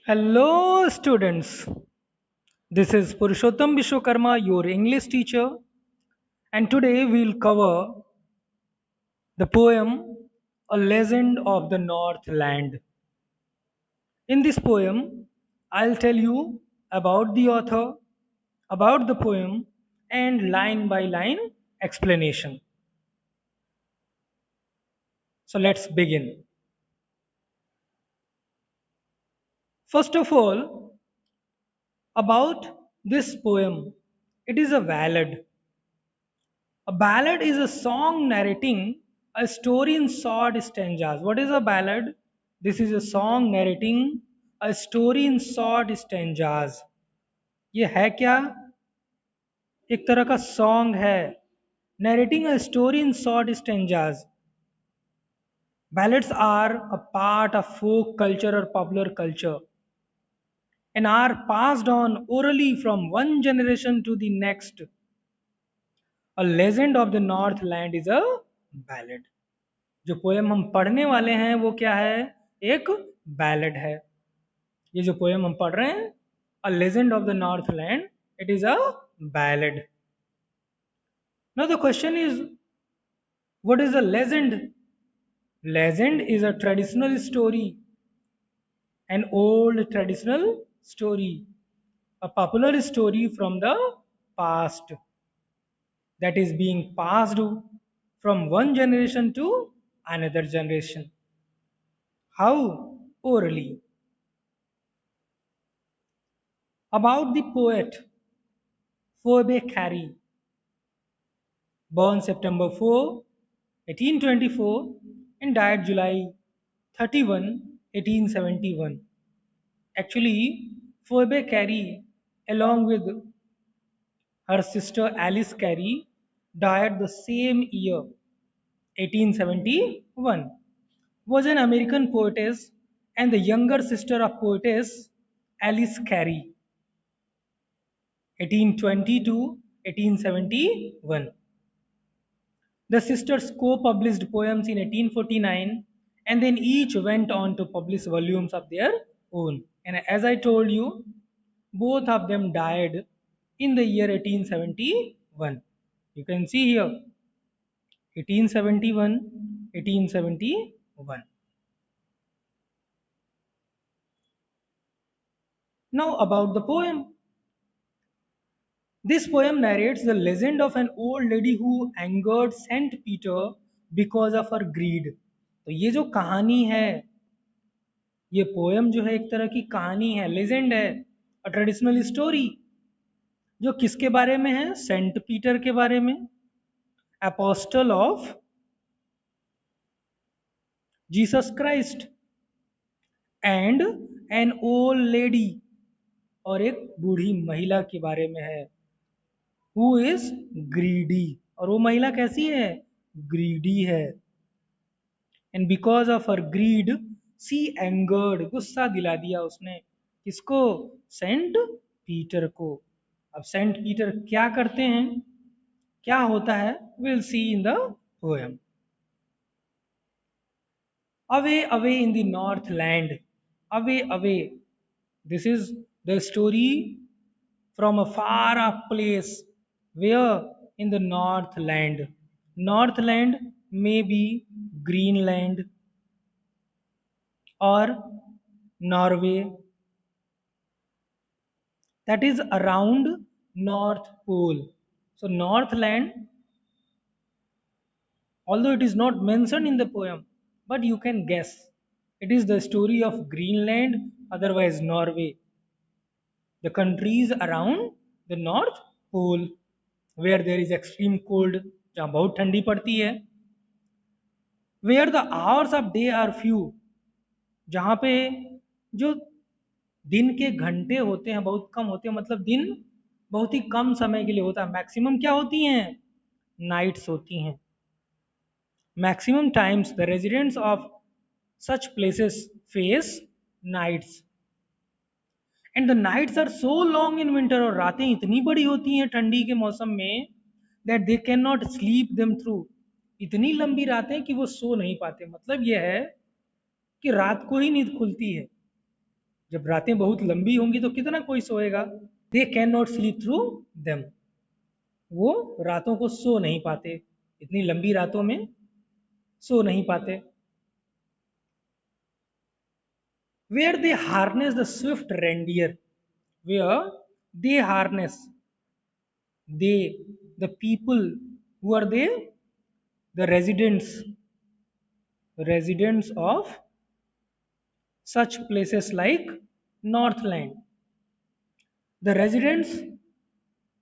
Hello, students. This is Purushottam Vishwakarma, your English teacher, and today we'll cover the poem A Legend of the Northland. In this poem, I'll tell you about the author, about the poem, and line by line explanation. So let's begin. First of all, about this poem, it is a ballad. A ballad is a song narrating a story in short stanzas. What is a ballad? This is a song narrating a story in short stanzas. ये है क्या? एक तरह का song है. Narrating a story in short stanzas. Ballads are a part of folk culture or popular culture and are passed on orally from one generation to the next. A legend of the Northland is a ballad. जो poem हम पढ़ने वाले हैं वो क्या है? एक ballad है. ये जो पोएम हम पढ़ रहे हैं, a legend of the Northland, it is a ballad. Now the question is, what is a legend? Legend is a traditional story, an old traditional story, a popular story from the past that is being passed from one generation to another generation. How? Orally. About the poet Phoebe Cary, born September 4, 1824 and died July 31, 1871. Actually, Phoebe Cary, along with her sister Alice Cary, died the same year, 1871, was an American poetess and the younger sister of poetess Alice Cary, 1820 to 1871. The sisters co-published poems in 1849 and then each went on to publish volumes of their own. And as I told you, both of them died in the year 1871. You can see here 1871, 1871. Now about the poem. This poem narrates the legend of an old lady who angered Saint Peter because of her greed. तो ये जो कहानी है, ये poem जो है एक तरह की कहानी है, लेजेंड है, अ ट्रेडिशनल स्टोरी, जो किसके बारे में है? सेंट पीटर के बारे में, apostle of Jesus Christ, and an old lady, और एक बूढ़ी महिला के बारे में है, हु इज ग्रीडी, और वो महिला कैसी है? ग्रीडी है. And because of her greed she angered, गुस्सा दिला दिया उसने. किसको? सेंट पीटर को. अब सेंट पीटर क्या करते हैं, क्या होता है, will see in the poem. Away away in the north land, away away, this is the story from a far off place. Where? In the Northland. Northland may be Greenland or Norway, that is around North Pole. So Northland, although it is not mentioned in the poem, but you can guess it is the story of Greenland, otherwise Norway, the countries around the North Pole, where there is extreme cold, जहाँ बहुत ठंडी पड़ती है, where the hours of day are few, जहाँ पे जो दिन के घंटे होते हैं बहुत कम होते हैं, मतलब दिन बहुत ही कम समय के लिए होता है. मैक्सिमम क्या होती हैं? नाइट्स होती हैं. Maximum times the residents of such places face nights, and the nights are so long in winter, और रातें इतनी बड़ी होती हैं ठंडी के मौसम में, that they can not sleep them through. इतनी लंबी रातें कि वो सो नहीं पाते. मतलब यह है कि रात को ही नींद खुलती है. जब रातें बहुत लंबी होंगी तो कितना कोई सोएगा। They can not sleep through them, वो रातों को सो नहीं पाते, इतनी लंबी रातों में सो नहीं पाते। Where they harness the swift reindeer, where they harness, they, the people, who are they? The residents of such places like Northland. The residents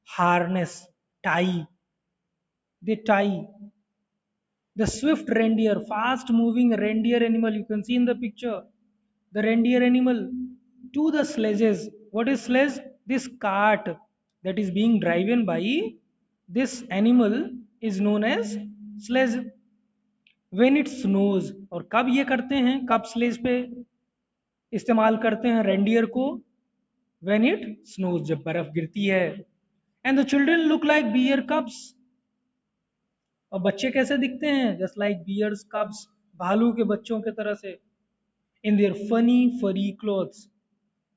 harness, tie, they tie the swift reindeer, fast moving reindeer animal you can see in the picture, the reindeer animal, to the sledges. What is sledge? This cart that is being driven by this animal is known as sledge. When it snows, और कब ये करते हैं, कब sledge पे इस्तेमाल करते हैं रेंडियर को? When it snows, जब बर्फ गिरती है। And the children look like bear cubs, और बच्चे कैसे दिखते हैं? Just like bears cubs, भालू के बच्चों के तरह से। In their funny furry clothes,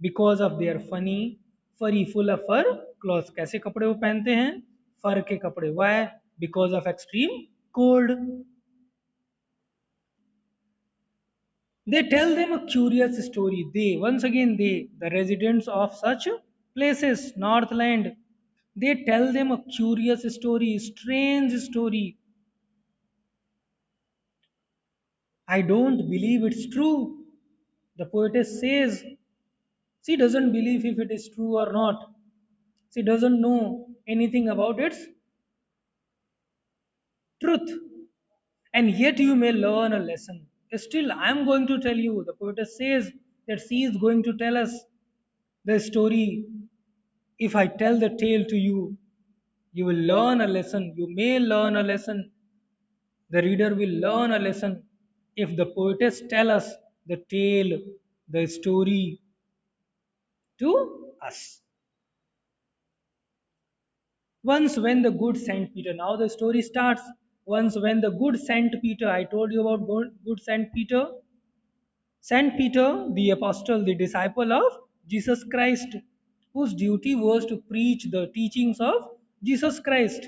because of their funny furry full of fur clothes, कैसे कपड़े वो पहनते हैं? फर के कपड़े। Why? Because of extreme cold. They tell them a curious story. They, once again, they, the residents of such places, Northland, they tell them a curious story, strange story. I don't believe it's true. The poetess says she doesn't believe if it is true or not. She doesn't know anything about its truth. And yet you may learn a lesson. Still, I am going to tell you, the poetess says that she is going to tell us the story. If I tell the tale to you, you will learn a lesson. You may learn a lesson. The reader will learn a lesson if the poetess tell us the tale, the story to us. Once when the good Saint Peter, now the story starts. Once when the good Saint Peter, I told you about good Saint Peter. Saint Peter, the apostle, the disciple of Jesus Christ, whose duty was to preach the teachings of Jesus Christ,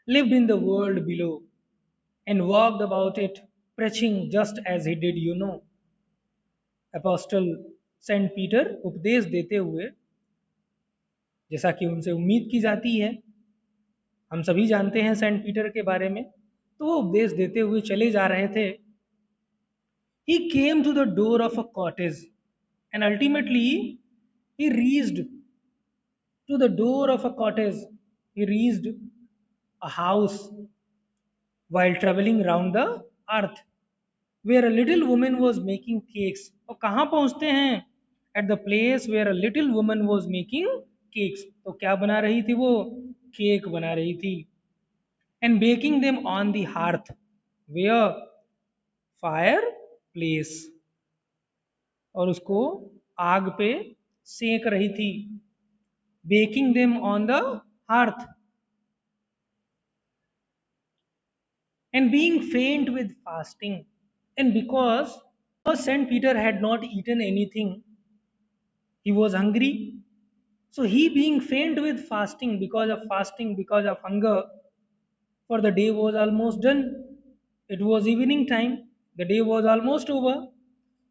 lived in the world below and walked about it, preaching just as he did, you know. Apostle Saint Peter उपदेश देते हुए, जैसा कि उनसे उम्मीद की जाती है, हम सभी जानते हैं सेंट पीटर के बारे में, तो वो उपदेश देते हुए चले जा रहे थे। He came to the door of a cottage and ultimately he reached to the door of a cottage. He reached a house while traveling round the earth, where a little woman was making cakes. और कहाँ पहुँचते हैं? At the place where a little woman was making cakes. तो क्या बना रही थी वो? केक बना रही थी। And baking them on the hearth, where fire place, और उसको आग पे सेक रही थी। Baking them on the hearth. And being faint with fasting. And because Saint Peter had not eaten anything, he was hungry. So he being faint with fasting, because of hunger, for the day was almost done. It was evening time. The day was almost over.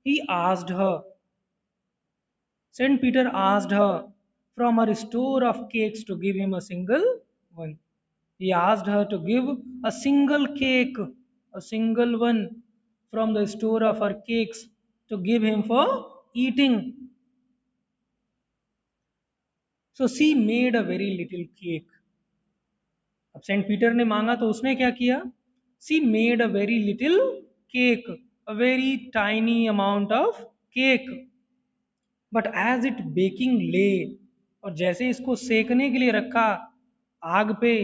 He asked her, Saint Peter asked her from her store of cakes to give him a single one. He asked her to give a single cake, a single one from the store of her cakes to give him for eating. So she made a very little cake. अब Saint Peter ने मांगा तो उसने क्या किया? She made a very little cake, a very tiny amount of cake. But as it baking lay, और जैसे इसको सेकने के लिए रखा आग पे,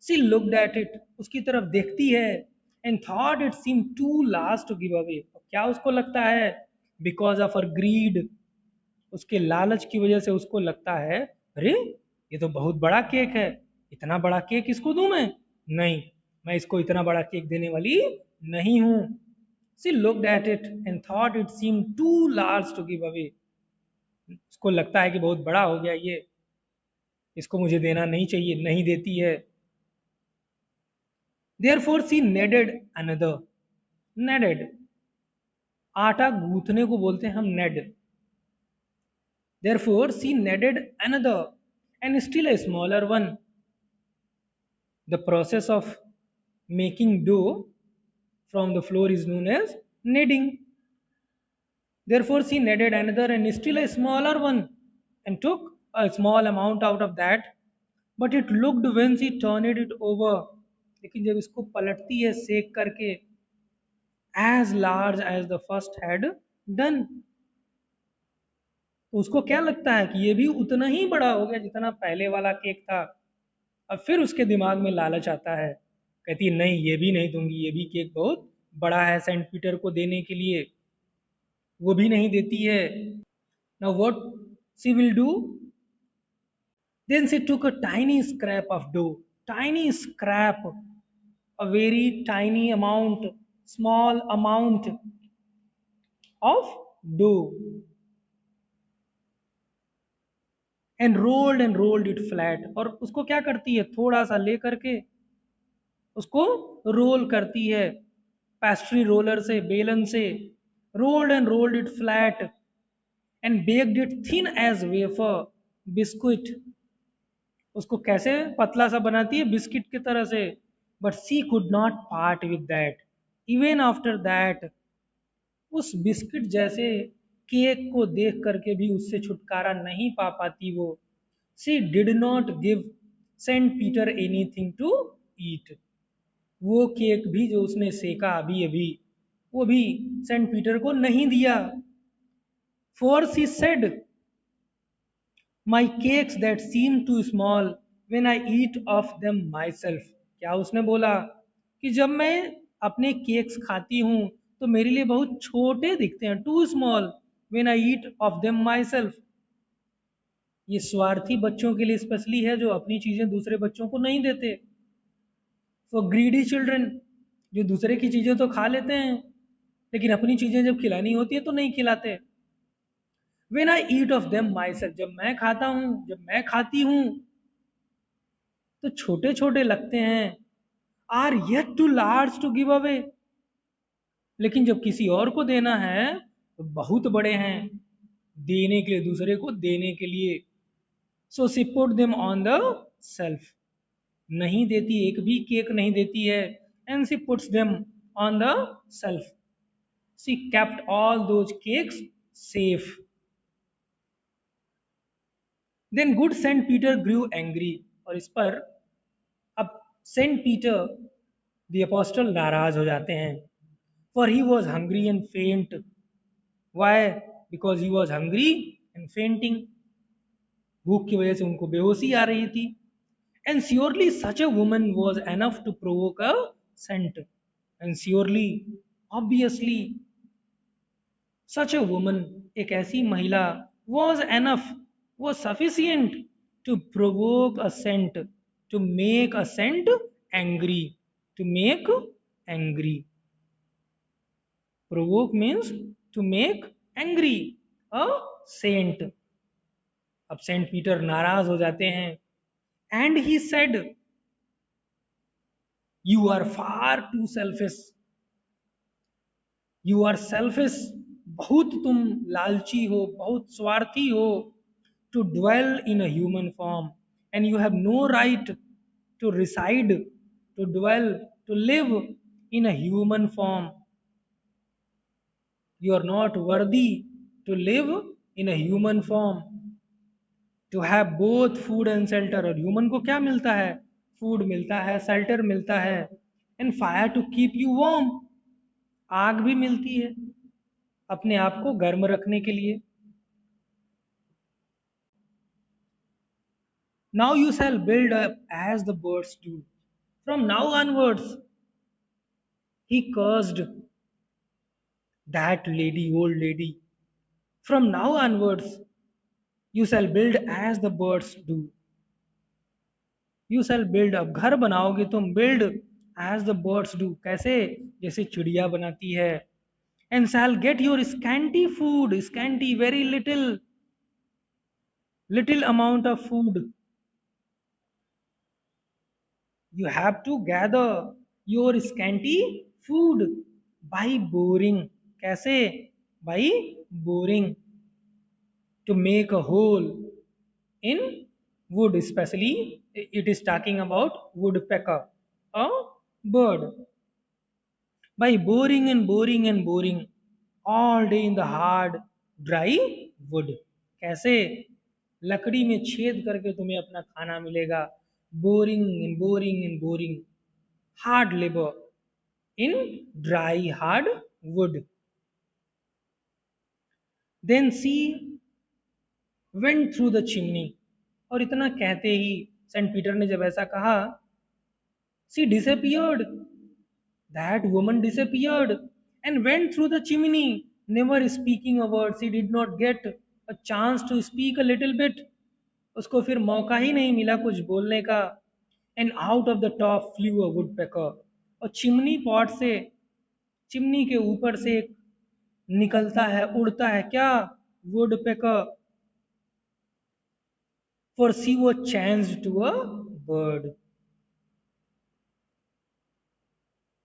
she looked at it, उसकी तरफ देखती है, and thought it seemed too large to give away. क्या उसको लगता है? Because of her greed, उसके लालच की वजह से उसको लगता है, अरे ये तो बहुत बड़ा केक है, इतना बड़ा केक इसको दूं मैं? नहीं, मैं इसको इतना बड़ा केक देने वाली नहीं हूं। She looked at it and thought it seemed too large to give away. उसको लगता है कि बहुत बड़ा हो गया ये, इसको मुझे देना नहीं चाहिए, नहीं देती है। Therefore she kneaded another. Kneaded, आटा गूंथने को बोलते हैं हम नेड। Therefore she kneaded another and still a smaller one. The process of making dough from the flour is known as kneading. Therefore she kneaded another and still a smaller one and took a small amount out of that. But it looked when she turned it over, लेकिन जब इसको पलटती है सेक करके, as large as the first had done, तो उसको क्या लगता है कि ये भी उतना ही बड़ा हो गया जितना पहले वाला केक था। अब फिर उसके दिमाग में लालच आता है, कहती है नहीं ये भी नहीं दूंगी, ये भी केक बहुत बड़ा है सेंट पीटर को देने के लिए, वो भी नहीं देती है। Now what she will do, then she took a tiny scrap of dough, tiny scrap, a very tiny amount, small amount of dough, and rolled it flat, और उसको क्या करती है, थोड़ा सा ले करके उसको रोल करती है पेस्ट्री रोलर से, बेलन से। Rolled it flat and baked it thin as wafer, biscuit, उसको कैसे पतला सा बनाती है, बिस्किट की तरह से। But she could not part with that, even after that, उस बिस्किट जैसे केक को देख करके भी उससे छुटकारा नहीं पा पाती वो। She did not give saint Peter anything to eat, वो केक भी जो उसने सेका अभी अभी, वो भी सेंट पीटर को नहीं दिया। For she said, my cakes that seem too small when I eat of them myself, क्या उसने बोला कि जब मैं अपने केक्स खाती हूँ तो मेरे लिए बहुत छोटे दिखते हैं, too small when I eat of them myself. ये स्वार्थी बच्चों के लिए स्पेशली है जो अपनी चीजें दूसरे बच्चों को नहीं देते। फॉर ग्रीडी चिल्ड्रन, जो दूसरे की चीजें तो खा लेते हैं लेकिन अपनी चीजें जब खिलानी होती है तो नहीं खिलाते। When I eat of them my self, जब मैं खाता हूं, जब मैं खाती हूं तो छोटे छोटे लगते हैं। Are yet too large to give away, लेकिन जब किसी और को देना है तो बहुत बड़े हैं देने के लिए, दूसरे को देने के लिए। So she put them on the shelf, नहीं देती, एक भी केक नहीं देती है। And she puts them on the shelf, she kept all those cakes safe. Then good saint Peter grew angry, और इस पर अब सेंट पीटर द अपोस्टल नाराज हो जाते हैं। For he was hungry and faint, why, because he was hungry and fainting, भूख की वजह से उनको बेहोशी आ रही थी। And surely such a woman was enough to provoke a saint, and surely, obviously, such a woman, एक ऐसी महिला, वॉज एनफ, वो sufficient, to provoke a saint, to make a saint angry, to make angry. Provoke means to make angry a saint. अब Saint Peter नाराज हो जाते हैं। And he said, you are far too selfish, you are selfish, बहुत तुम लालची हो, बहुत स्वार्थी हो, too dwell in a human form, and you have no right to reside, to dwell, to live in a human form. You are not worthy to live in a human form, to have both food and shelter। और human को क्या मिलता है, food मिलता है, shelter मिलता है, and fire to keep you warm, आग भी मिलती है अपने आप को गर्म रखने के लिए। Now you shall build up as the birds do. From now onwards, he cursed that lady, old lady. From now onwards, you shall build as the birds do. You shall build, अब घर बनाओगे तुम, build as the birds do, कैसे, जैसे चिड़िया बनाती है। And shall get your scanty food, scanty, very little, little amount of food. You have to gather your scanty food by boring. कैसे? By boring to make a hole in wood, especially it is talking about woodpecker, a bird. By boring and boring and boring all day in the hard dry wood. कैसे? लकड़ी में छेद करके तुम्हें अपना खाना मिलेगा. Boring and boring and boring, hard labour in dry hard wood. Then she went through the chimney. और इतना कहते ही सेंट पीटर ने जब ऐसा कहा, सी disappeared, that woman disappeared and went through the chimney, never speaking a word. She did not get a chance to speak a little bit. उसको फिर मौका ही नहीं मिला कुछ बोलने का. And out of the top flew a woodpecker. और chimney pot से, चिमनी के ऊपर से एक निकलता है, उड़ता है क्या? woodpecker. For she was changed to a bird.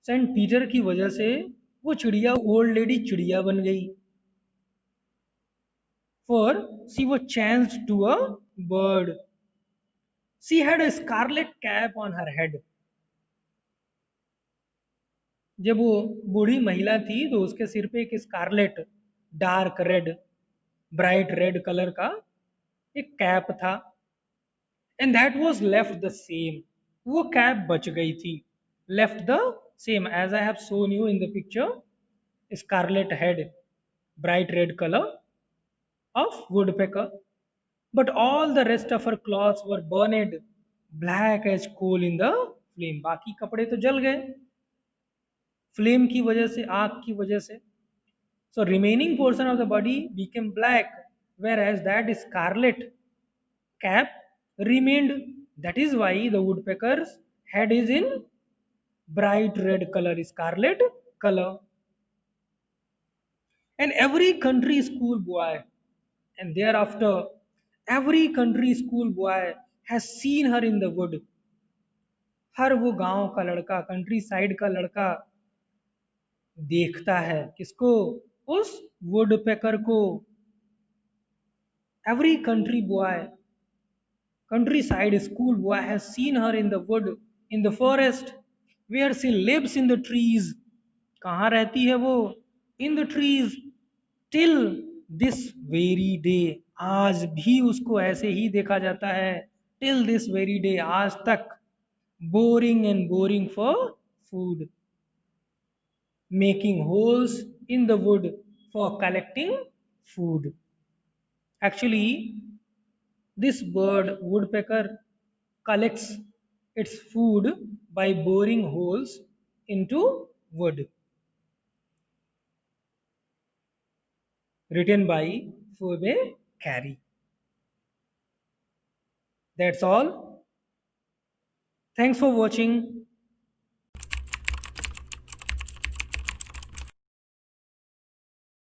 Saint Peter की वजह से वो चिड़िया ओल्ड लेडी चिड़िया बन गई. For she was changed to a bird. She had a scarlet cap on her head. जब वो बूढ़ी महिला थी तो उसके सिर पे एक scarlet, dark red, bright red colour का एक कैप था. And that was left the same. वो कैप बच गई थी. Left the same as I have shown you in the picture. Scarlet head, bright red color of woodpecker. But all the rest of her clothes were burned black as coal in the flame. बाकी कपड़े तो जल गए flame की वजह से, आग की वजह से. So remaining portion of the body became black, whereas that scarlet cap remained. That is why the woodpecker's head is in bright red color, scarlet color. And every country school boy, and thereafter every country school boy has seen her in the wood. हर वो गांव का लड़का, country side का लड़का देखता है किसको? उस वुडपेकर को. Every country boy, country side school boy has seen her in the wood, in the forest, where she lives in the trees. कहाँ रहती है वो? In the trees. Till this very day, आज भी उसको ऐसे ही देखा जाता है. टिल दिस वेरी डे, आज तक. Boring and boring for food, making holes in the wood for collecting food. Actually, this bird, woodpecker, collects its food by boring holes into wood. Written by Phoebe Cary. That's all. Thanks for watching.